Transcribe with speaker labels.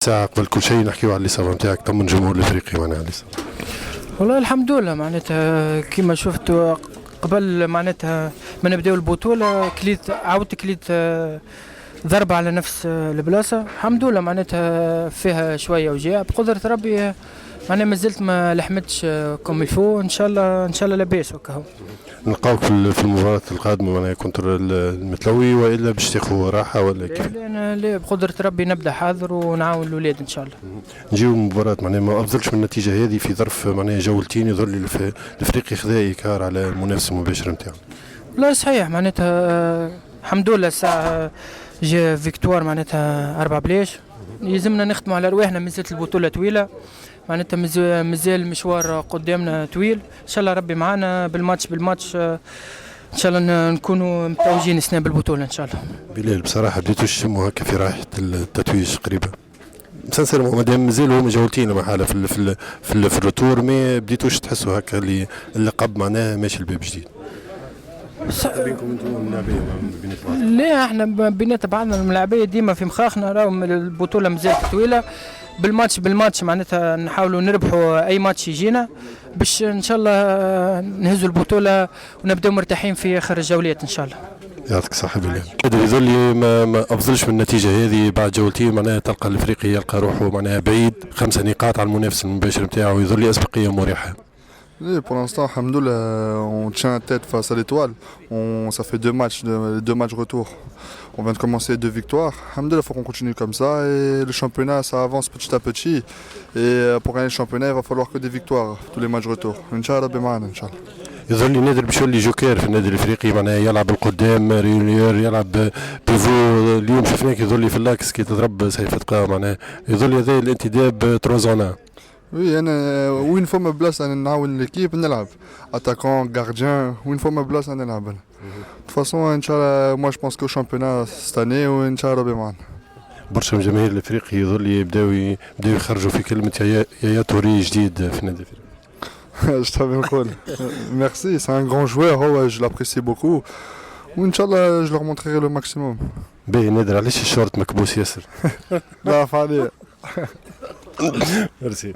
Speaker 1: ساعة قبل كل شيء نحكيو على الإصابة نتاعك، طمن جمهور الإفريقي معناها على الإصابة.
Speaker 2: والله الحمد لله معناتها كيما شفتوا قبل معناتها ما نبداو البطولة كليت ضربة على نفس البلاصة. الحمد لله معناتها فيها شوية وجاع بقدرة ربي، معناها مازلت ما لحمتش كوم الفو، ان شاء الله لاباس وكهو.
Speaker 1: نلقاوك في المباراة القادمة معناها كونتر المتلوي والا باش تاخذ راحة ولا كيف؟
Speaker 2: لا بقدرة ربي نبدا حاضر ونعاون الأولاد ان شاء الله.
Speaker 1: نجيو المباراة معناها ما افضلش من النتيجة هذه في ظرف معناها جولتين يظل الافريقي خذا إيكار على المنافس المباشر نتاعو.
Speaker 2: لا صحيح معناتها الحمد لله الساعة جا فيكتوار معناتها 4 بلاش، يلزمنا نخدموا على رواحنا، مازالت البطولة طويلة معناتها مازال المشوار قدامنا طويل. ان شاء الله ربي معنا بالماتش ان شاء الله نكونوا متوجين السنه بالبطوله ان شاء الله.
Speaker 1: بلال بصراحه بديتوا تشموا هكا في رائحه التتويج قريبه، سانسيرمون مادام مازالوا هما جولتين محاله في الروتور، ما بديتوش تحسوا هكا اللقب معناها ماشي الباب جديد بينكم انتم اللاعبيه بينات بعض؟
Speaker 2: لا احنا بينات بعضنا الملاعبيه ديما في مخاخنا، راهو البطوله مازالت طويله، بالماتش معناتها نحاولوا نربحوا اي ماتش يجينا باش ان شاء الله نهزوا البطوله ونبداو مرتاحين في اخر الجولات ان شاء الله.
Speaker 1: يعطيك الصحة بالله. يظل ما افضلش من النتيجة هذه بعد جولتين معناها تلقى الافريقي يلقى روحه معناها بعيد 5 نقاط على المنافس المباشر نتاعو ويظل اسبقية مريحة.
Speaker 3: Oui, pour l'instant, alhamdoulilah, on tient tête face à l'étoile. Ça fait 2 matchs retour. On vient de commencer 2 victoires. Alhamdoulilah, il faut qu'on continue comme ça. Et le championnat, ça avance petit à petit. Et pour gagner le championnat, il va falloir que des victoires, tous les matchs retour. Inch'Allah, bima'ana, Inch'Allah.
Speaker 1: يظل نادر بشولي جوكير في النادي الافريقي معناها يلعب القدام ريونيور يلعب بيفو. اليوم شفناك يظل في اللاكس كي تضرب سيف تقا معناها يظل هذا الانتداب تروزونا.
Speaker 3: Oui, أنا وين فما بلاصة أنا نعاون ليكيب نلعب اتاكون غارديان، وين فما بلاصة أنا نلعب أنا. De toute façon, Inch'Allah, moi je pense qu'au championnat cette année, وإنشاء ربي معنا.
Speaker 1: برشا من جماهير الافريقي يظل يبداو يخرجوا في كلمة يا توري جديد في النادي الافريقي.
Speaker 3: Je t'avais le Merci, c'est un grand joueur, je l'apprécie beaucoup. وإنشاء je leur montrerai le maximum.
Speaker 1: باهي نادر علاش الشورت مكبوس ياسر؟
Speaker 3: لا فعليا.
Speaker 1: ميرسي.